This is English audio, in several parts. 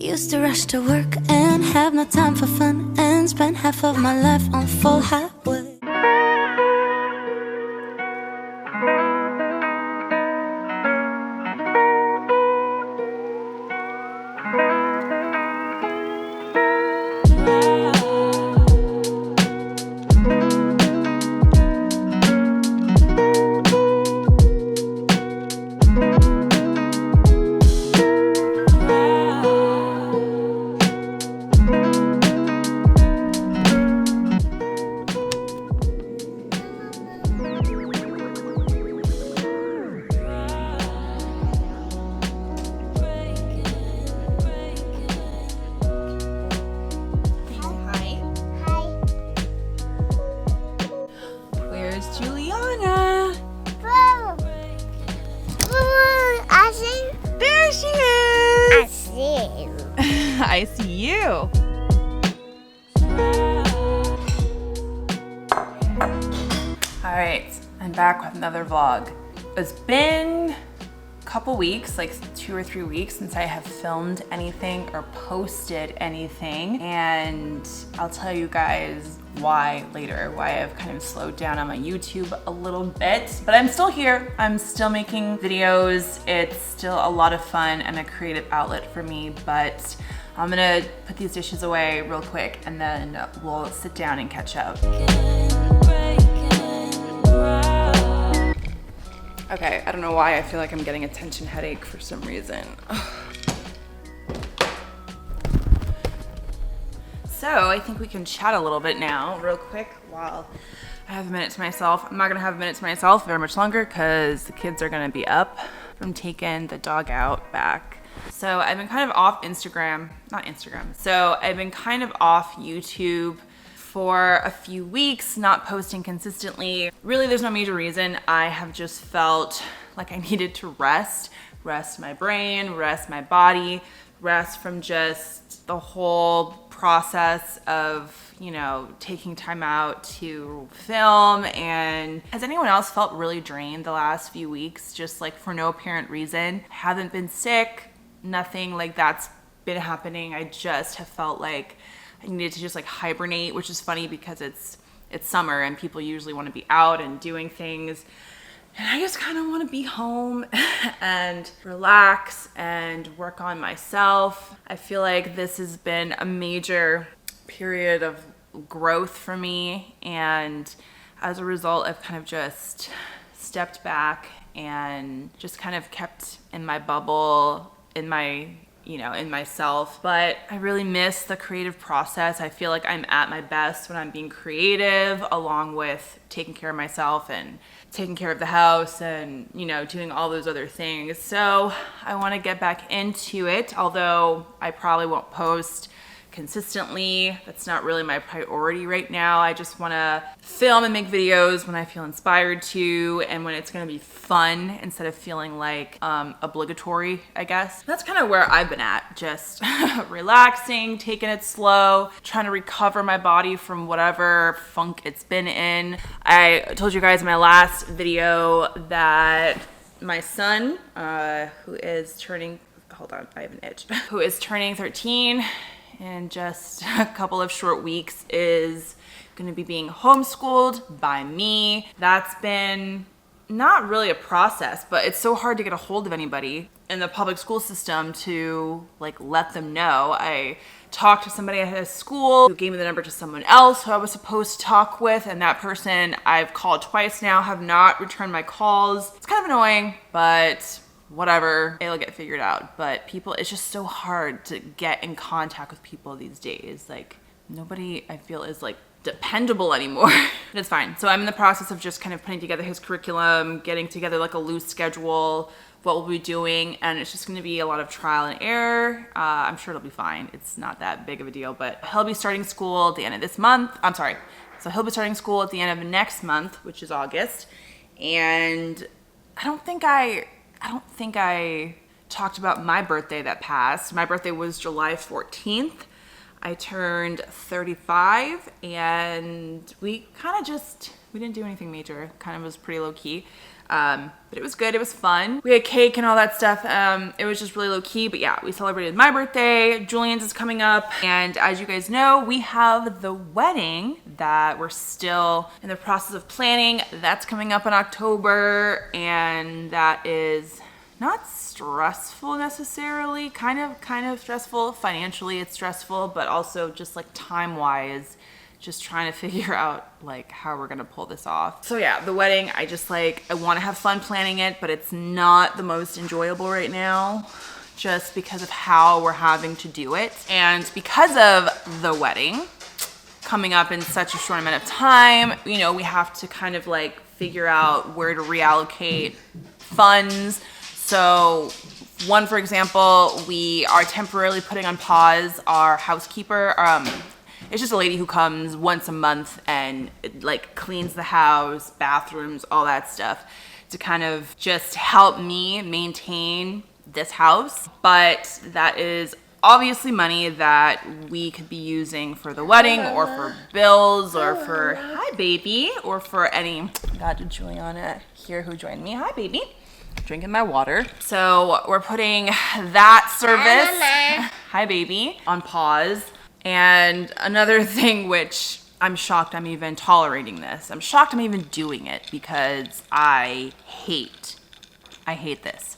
Used to rush to work and have no time for fun, and spend half of my life on full highway. Juliana. There she is. I see you. All right, I'm back with another vlog. It's been a couple weeks, like 2 or 3 weeks since I have filmed anything or posted anything, and I'll tell you guys why later, why I've kind of slowed down on my YouTube a little bit, but I'm still here. I'm still making videos. It's still a lot of fun and a creative outlet for me, but I'm gonna put these dishes away real quick and then we'll sit down and catch up. Okay, I don't know why I feel like I'm getting a tension headache for some reason. So I think we can chat a little bit now real quick while I have a minute to myself. I'm not gonna have a minute to myself very much longer because the kids are gonna be up from taking the dog out back. So I've been kind of off So I've been kind of off YouTube for a few weeks, not posting consistently. Really, there's no major reason. I have just felt like I needed to rest my brain, rest my body, rest from just the whole process of, you know, taking time out to film. And has anyone else felt really drained the last few weeks, just like for no apparent reason? I haven't been sick, nothing like that's been happening. I just have felt like I needed to just like hibernate, which is funny because it's summer and people usually want to be out and doing things. And I just kind of want to be home and relax and work on myself. I feel like this has been a major period of growth for me. And as a result, I've kind of just stepped back and just kind of kept in my bubble, in myself. But I really miss the creative process. I feel like I'm at my best when I'm being creative, along with taking care of myself and taking care of the house and, you know, doing all those other things. So I want to get back into it, although I probably won't post consistently. That's not really my priority right now. I just want to film and make videos when I feel inspired to and when it's going to be fun instead of feeling like obligatory, I guess. That's kind of where I've been at, just relaxing, taking it slow, trying to recover my body from whatever funk it's been in. I told you guys in my last video that my son, who is turning 13 in just a couple of short weeks, is going to be being homeschooled by me. That's been not really a process, but it's so hard to get a hold of anybody in the public school system to like let them know. I talked to somebody at a school who gave me the number to someone else who I was supposed to talk with, and that person I've called twice now, have not returned my calls. It's kind of annoying, but whatever, it'll get figured out. But people, it's just so hard to get in contact with people these days. Like nobody, I feel, is like dependable anymore. But it's fine. So I'm in the process of just kind of putting together his curriculum, getting together like a loose schedule, what we'll be doing, and it's just going to be a lot of trial and error. I'm sure it'll be fine. It's not that big of a deal, but he'll be starting school at the end of this month. So he'll be starting school at the end of next month, which is August. And I don't think I talked about my birthday that passed. My birthday was July 14th. I turned 35 and we didn't do anything major. Kind of was pretty low key. But it was good. It was fun. We had cake and all that stuff. It was just really low key. But yeah, we celebrated my birthday. Julian's is coming up. And as you guys know, we have the wedding that we're still in the process of planning. That's coming up in October. And that is not stressful necessarily. Kind of stressful. Financially, it's stressful. But also just like time-wise, just trying to figure out like how we're gonna pull this off. So yeah, the wedding, I want to have fun planning it, but it's not the most enjoyable right now just because of how we're having to do it. And because of the wedding coming up in such a short amount of time, you know, we have to kind of like figure out where to reallocate funds. So one, for example, we are temporarily putting on pause our housekeeper. It's just a lady who comes once a month and like cleans the house, bathrooms, all that stuff to kind of just help me maintain this house. But that is obviously money that we could be using for the wedding or for bills or for, hi baby, or for any, got Juliana here who joined me. Hi baby. Drinking my water. So we're putting that service, hi baby, on pause. And another thing which I'm shocked I'm even tolerating this. I'm shocked I'm even doing it because I hate this.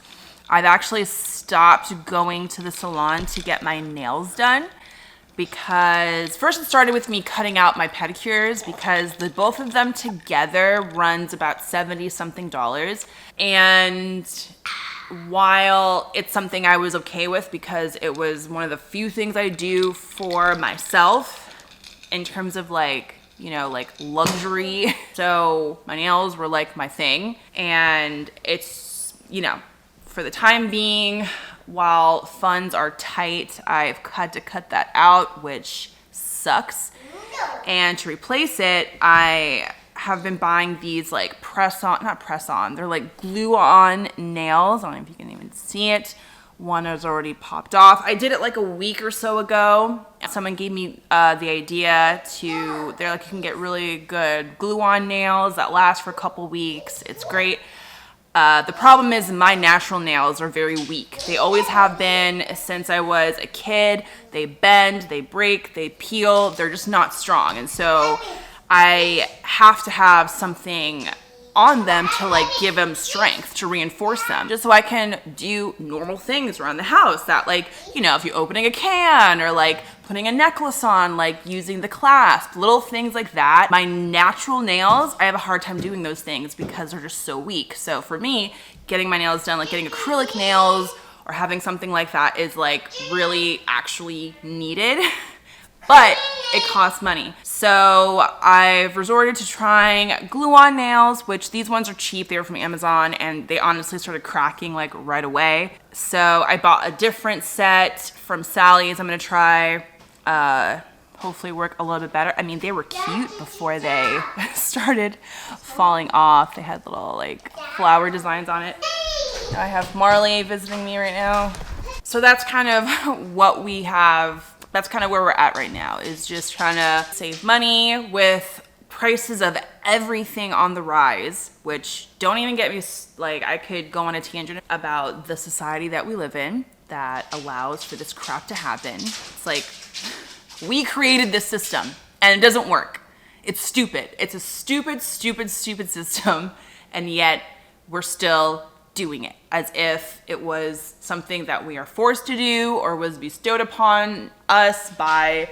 I've actually stopped going to the salon to get my nails done because first it started with me cutting out my pedicures because the both of them together runs about $70 something. And while it's something I was okay with because it was one of the few things I do for myself in terms of like, you know, like luxury. So my nails were like my thing. And it's, you know, for the time being, while funds are tight, I've had to cut that out, which sucks. And to replace it, I have been buying these like not press on, they're like glue on nails. I don't know if you can even see it. One has already popped off. I did it like a week or so ago. Someone gave me the idea they're like, you can get really good glue on nails that last for a couple weeks. It's great. The problem is my natural nails are very weak. They always have been since I was a kid. They bend, they break, they peel. They're just not strong. And so I have to have something on them to like give them strength, to reinforce them, just so I can do normal things around the house that like, you know, if you're opening a can or like putting a necklace on, like using the clasp, little things like that. My natural nails, I have a hard time doing those things because they're just so weak. So for me, getting my nails done, like getting acrylic nails or having something like that is like really actually needed. But it costs money. So I've resorted to trying glue-on nails, which these ones are cheap. They were from Amazon and they honestly started cracking like right away. So I bought a different set from Sally's. I'm gonna try, hopefully work a little bit better. I mean, they were cute before they started falling off. They had little like flower designs on it. I have Marley visiting me right now. So that's kind of what we have. That's kind of where we're at right now, is just trying to save money with prices of everything on the rise, which don't even get me, like I could go on a tangent about the society that we live in that allows for this crap to happen. It's like, we created this system and it doesn't work. It's stupid. It's a stupid system. And yet we're still doing it as if it was something that we are forced to do or was bestowed upon us by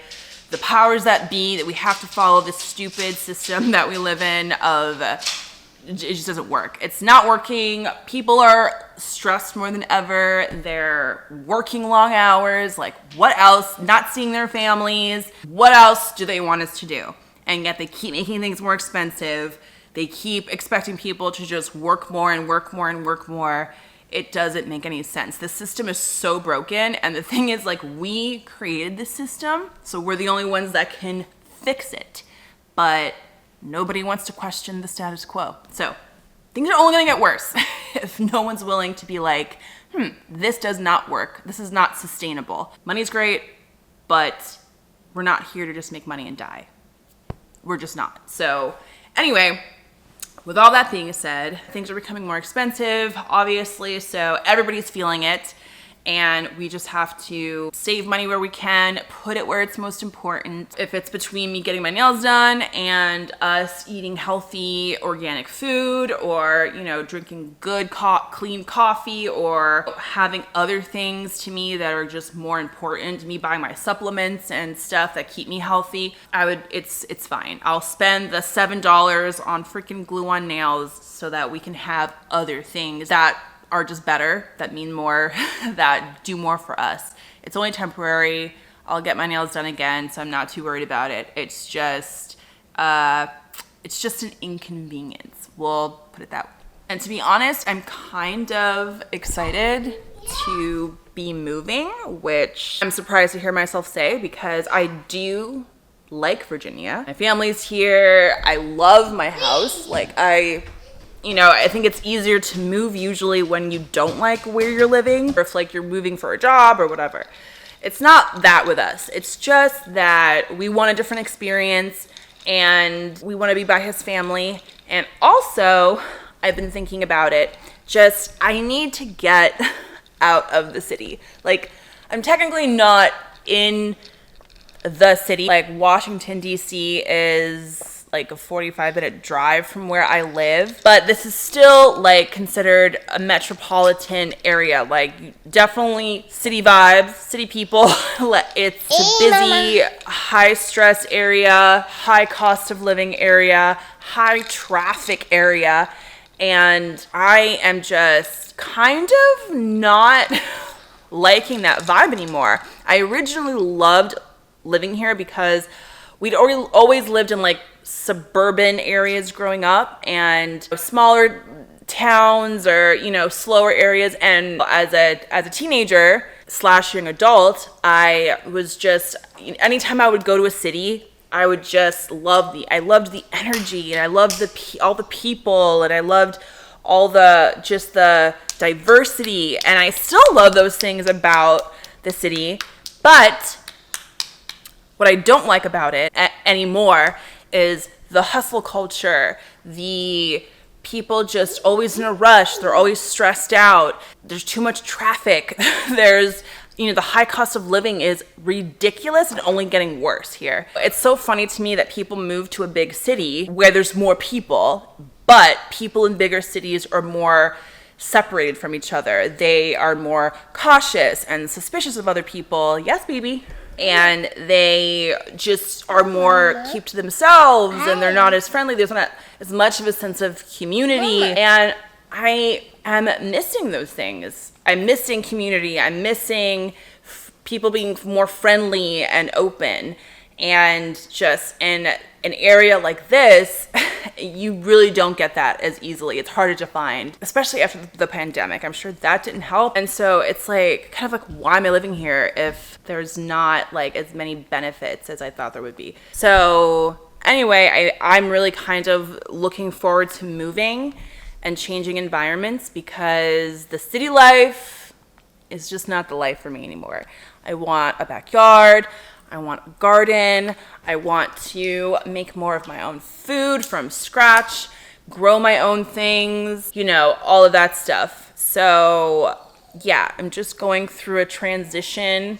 the powers that be, that we have to follow this stupid system that we live in of, it just doesn't work. It's not working. People are stressed more than ever. They're working long hours. Like what else? Not seeing their families. What else do they want us to do? And yet they keep making things more expensive. They keep expecting people to just work more and work more and work more. It doesn't make any sense. The system is so broken. And the thing is, like, we created the system, so we're the only ones that can fix it. But nobody wants to question the status quo. So things are only gonna get worse if no one's willing to be like, this does not work. This is not sustainable. Money's great, but we're not here to just make money and die. We're just not. So anyway, with all that being said, things are becoming more expensive, obviously, so everybody's feeling it. And we just have to save money where we can, put it where it's most important. If it's between me getting my nails done and us eating healthy organic food, or, you know, drinking good clean coffee, or having other things to me that are just more important, me buying my supplements and stuff that keep me healthy, it's fine. I'll spend the $7 on freaking glue-on nails so that we can have other things that are just better, that mean more, that do more for us. It's only temporary. I'll get my nails done again, so I'm not too worried about it. It's just an inconvenience. We'll put it that way. And to be honest, I'm kind of excited to be moving, which I'm surprised to hear myself say, because I do like Virginia. My family's here. I love my house. I think it's easier to move usually when you don't like where you're living, or if like you're moving for a job or whatever. It's not that with us. It's just that we want a different experience and we want to be by his family. And also, I've been thinking about it, I need to get out of the city. Like, I'm technically not in the city. Like, Washington, D.C. is like a 45-minute drive from where I live, but this is still like considered a metropolitan area. Like, definitely city vibes, city people. It's a busy, high stress area, high cost of living area, high traffic area, and I am just kind of not liking that vibe anymore. I originally loved living here because we'd always lived in like suburban areas growing up, and smaller towns, or, you know, slower areas. And as a teenager / young adult, I was just, anytime I would go to a city, I would just I loved the energy, and I loved all the people, and I loved all the diversity, and I still love those things about the city. But what I don't like about it anymore is the hustle culture, the people just always in a rush, they're always stressed out, there's too much traffic, there's, the high cost of living is ridiculous and only getting worse here. It's so funny to me that people move to a big city where there's more people, but people in bigger cities are more separated from each other. They are more cautious and suspicious of other people. Yes, baby. And they just are more keep to themselves, and they're not as friendly. There's not as much of a sense of community. And I am missing those things. I'm missing community. I'm missing people being more friendly and open. And just in an area like this, you really don't get that as easily. It's harder to find, especially after the pandemic. I'm sure that didn't help. And so it's like, kind of like, why am I living here if there's not like as many benefits as I thought there would be? So anyway, I'm really kind of looking forward to moving and changing environments, because the city life is just not the life for me anymore. I want a backyard. I want a garden. I want to make more of my own food from scratch, grow my own thwell, all of that stuff. So yeah, I'm just going through a transition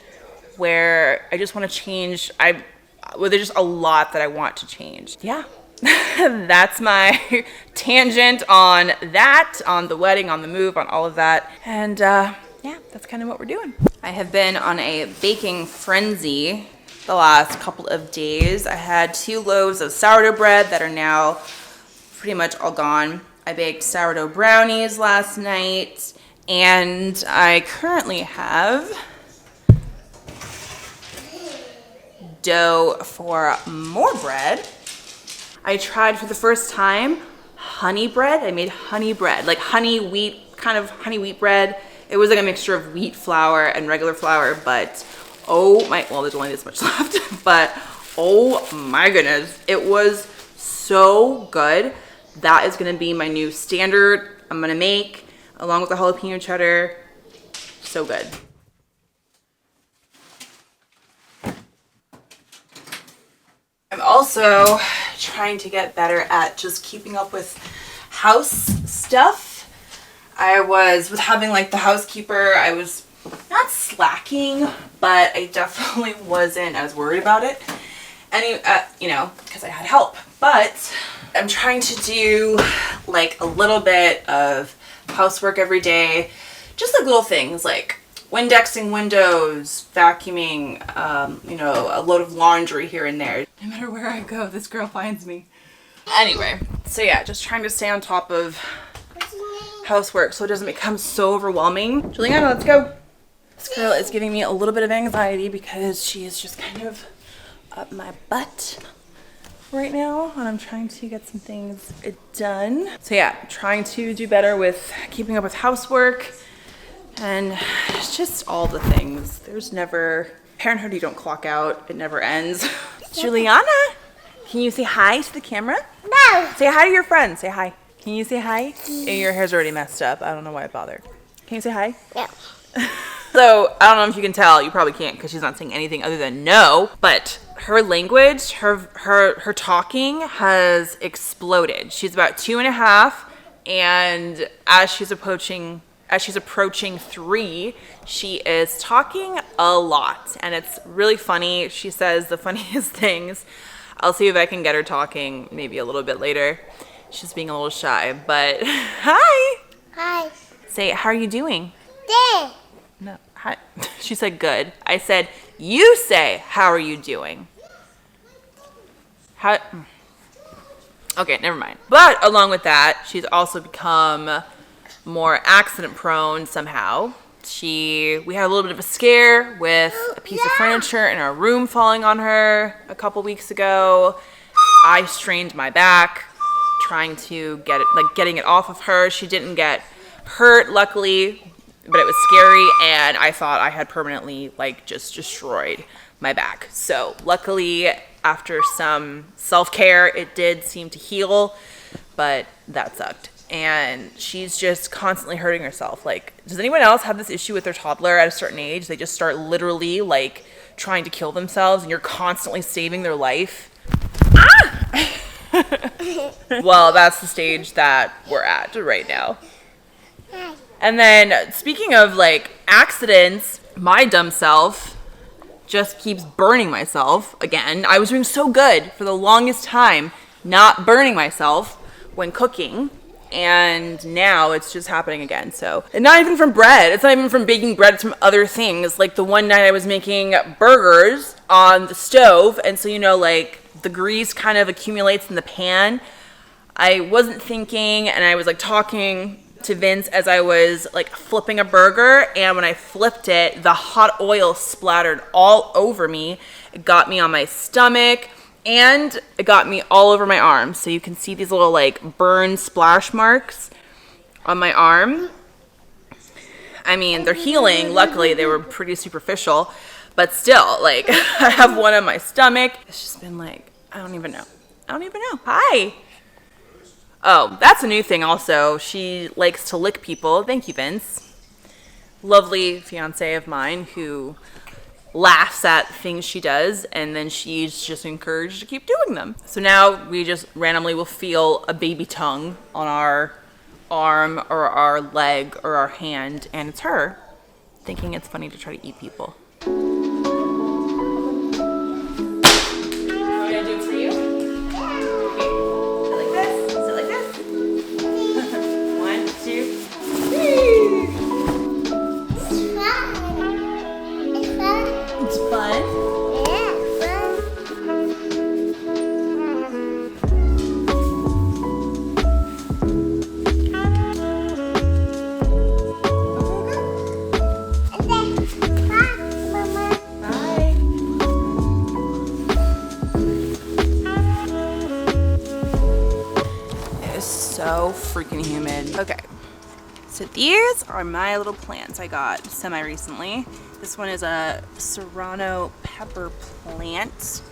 where I just want to change. There's just a lot that I want to change. Yeah. That's my tangent on the wedding, on the move, on all of that. And yeah, that's kind of what we're doing. I have been on a baking frenzy the last couple of days. I had 2 loaves of sourdough bread that are now pretty much all gone. I baked sourdough brownies last night, and I currently have dough for more bread. I tried for the first time honey bread. I made honey bread, like honey wheat wheat bread. It was like a mixture of wheat flour and regular flour, but there's only this much left, but oh my goodness, it was so good. That is gonna be my new standard I'm gonna make, along with the jalapeno cheddar. So good. I'm also trying to get better at just keeping up with house stuff. I was with having like the housekeeper, I was not slacking, but I definitely wasn't as worried about it. And you know, because I had help. But I'm trying to do like a little bit of housework every day, just like little things like Windexing windows, vacuuming, you know, a load of laundry here and there. No matter where I go, this girl finds me. Anyway, so yeah, just trying to stay on top of housework so it doesn't become so overwhelming. Juliana, let's go. This girl is giving me a little bit of anxiety because she is just kind of up my butt right now, and I'm trying to get some things done. So yeah, trying to do better with keeping up with housework. And it's just all the things. There's never parenthood, you don't clock out, it never ends. Juliana, can you say hi to the camera? No. Say hi to your friends. Say hi. Can you say hi? Your hair's already messed up. I don't know why I bothered. Can you say hi? No. So I don't know if you can tell. You probably can't because she's not saying anything other than no. But her language, her talking has exploded. She's about 2.5, and as she's approaching 3, she is talking a lot, and it's really funny. She says the funniest things. I'll see if I can get her talking maybe a little bit later. She's being a little shy, but hi. Hi. Say, how are you doing? There. No, hi. She said good. I said, you say, how are you doing? How? Okay, never mind. But along with that, she's also become more accident prone somehow. We had a little bit of a scare with a piece of furniture in our room falling on her a couple weeks ago. I strained my back trying to getting it off of her. She didn't get hurt, luckily, but it was scary, and I thought I had permanently just destroyed my back. So luckily, after some self-care, it did seem to heal, but that sucked. And she's just constantly hurting herself. Does anyone else have this issue with their toddler at a certain age? They just start literally trying to kill themselves, and you're constantly saving their life. Ah! Well, that's the stage that we're at right now. And then speaking of accidents, my dumb self just keeps burning myself again. I was doing so good for the longest time, not burning myself when cooking. And now it's just happening again. So, and not even from bread. It's not even from baking bread. It's from other things. Like the one night I was making burgers on the stove. And so, the grease kind of accumulates in the pan. I wasn't thinking, and I was talking to Vince as I was flipping a burger. And when I flipped it, the hot oil splattered all over me. It got me on my stomach. And it got me all over my arm. So you can see these little burn splash marks on my arm. I mean, they're healing. Luckily, they were pretty superficial. But still, I have one on my stomach. It's just been I don't even know. Hi. Oh, that's a new thing also. She likes to lick people. Thank you, Vince. Lovely fiance of mine who laughs at things she does, and then she's just encouraged to keep doing them. So now we just randomly will feel a baby tongue on our arm or our leg or our hand, and it's her thinking it's funny to try to eat people. What did I do for you? Okay. Sit like this. Sit like this. 1, 2, 3. It's fun. So freaking humid. Okay, so these are my little plants I got semi-recently. This one is a serrano pepper plant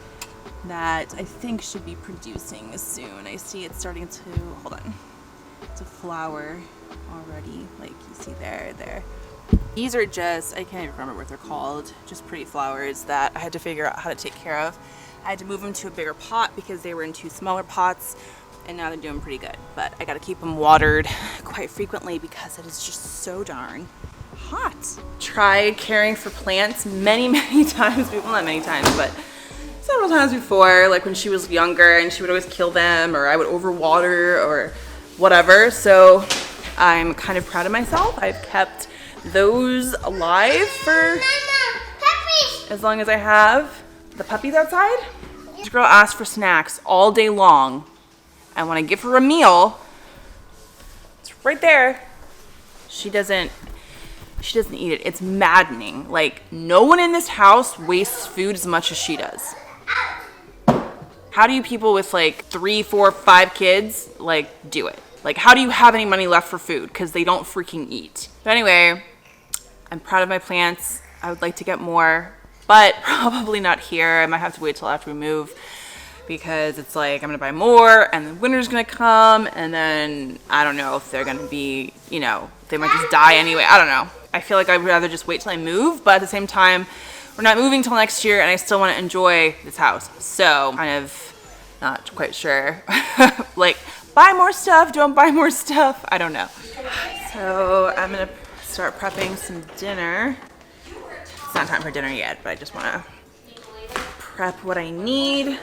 that I think should be producing soon. I see it's starting to, hold on, to flower already, like you see there. These are just, I can't even remember what they're called, just pretty flowers that I had to figure out how to take care of. I had to move them to a bigger pot because they were in 2 smaller pots. and now they're doing pretty good. But I gotta keep them watered quite frequently because it is just so darn hot. Tried caring for plants many times, well, not many times, but several times before, like when she was younger, and she would always kill them, or I would overwater or whatever. So I'm kind of proud of myself. I've kept those alive for as long as I have the puppies outside. This girl asked for snacks all day long, and when I give her a meal, it's right there. She doesn't eat it. It's maddening. Like, no one in this house wastes food as much as she does. How do you people with like 3, 4, 5 kids like do it? Like, how do you have any money left for food? Because they don't freaking eat. But anyway, I'm proud of my plants. I would like to get more, but probably not here. I might have to wait till after we move, because it's like I'm gonna buy more and then winter's gonna come, and then I don't know if they're gonna be, you know, they might just die anyway. I don't know. I feel like I'd rather just wait till I move, but at the same time, we're not moving till next year, and I still want to enjoy this house. So kind of not quite sure. Like, buy more stuff, don't buy more stuff. I don't know. So I'm gonna start prepping some dinner. It's not time for dinner yet, but I just want to prep what I need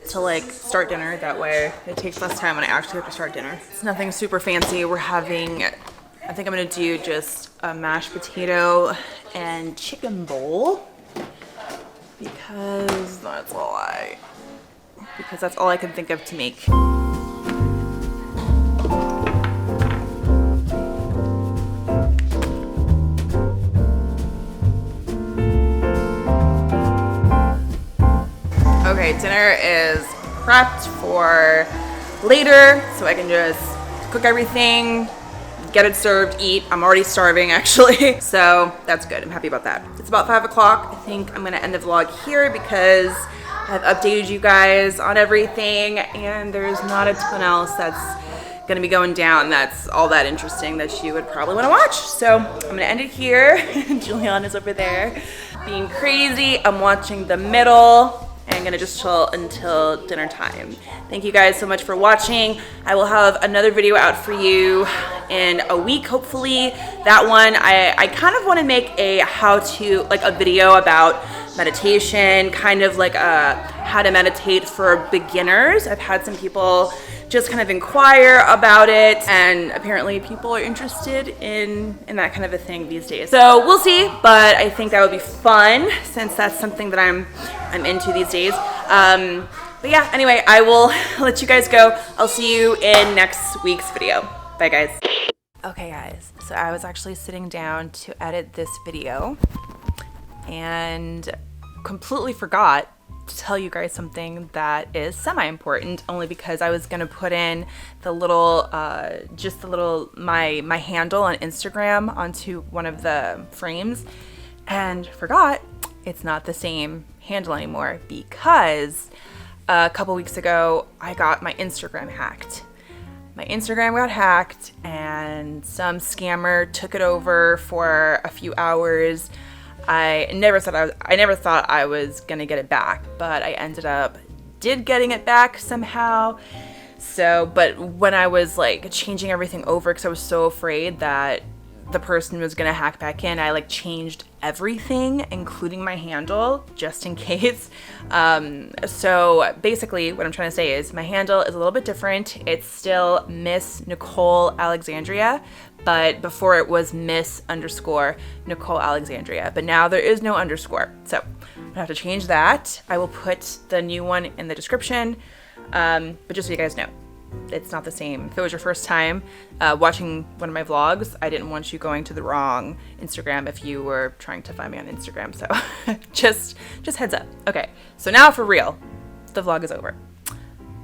to like start dinner. That way it takes less time when I actually have to start dinner. It's nothing super fancy. We're having, I think I'm gonna do just a mashed potato and chicken bowl because that's all I can think of to make. Okay, dinner is prepped for later, so I can just cook everything, get it served, eat. I'm already starving actually, so that's good. I'm happy about that. It's about 5 o'clock. I think I'm gonna end the vlog here because I've updated you guys on everything, and there's not a ton else that's gonna be going down that's all that interesting that you would probably wanna watch. So I'm gonna end it here. Juliana's over there being crazy. I'm watching the middle. And gonna just chill until dinner time. Thank you guys so much for watching. I will have another video out for you in a week, hopefully. That one, I kind of wanna make a how-to, like a video about meditation, kind of like a how to meditate for beginners. I've had some people just kind of inquire about it, and apparently people are interested in that kind of a thing these days. So we'll see, but I think that would be fun since that's something that I'm into these days. But yeah, anyway, I will let you guys go. I'll see you in next week's video. Bye guys. Okay guys, so I was actually sitting down to edit this video and completely forgot to tell you guys something that is semi-important, only because I was gonna put in the little my handle on Instagram onto one of the frames and forgot it's not the same handle anymore because a couple weeks ago I got my Instagram hacked. My Instagram got hacked and some scammer took it over for a few hours. I never thought I was gonna get it back, but I ended up getting it back somehow. So, but when I was like changing everything over, because I was so afraid that the person was gonna hack back in, I like changed everything, including my handle, just in case. So basically what I'm trying to say is my handle is a little bit different. It's still Miss Nicole Alexandria, but before it was Miss_Nicole Alexandria, but now there is no underscore. So I'm gonna have to change that. I will put the new one in the description, but just so you guys know, it's not the same. If it was your first time watching one of my vlogs, I didn't want you going to the wrong Instagram if you were trying to find me on Instagram. So just heads up. Okay, so now for real, the vlog is over.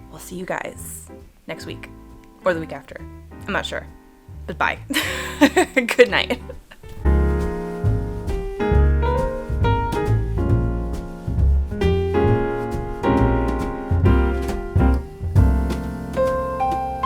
We'll see you guys next week or the week after. I'm not sure, but bye. Good night.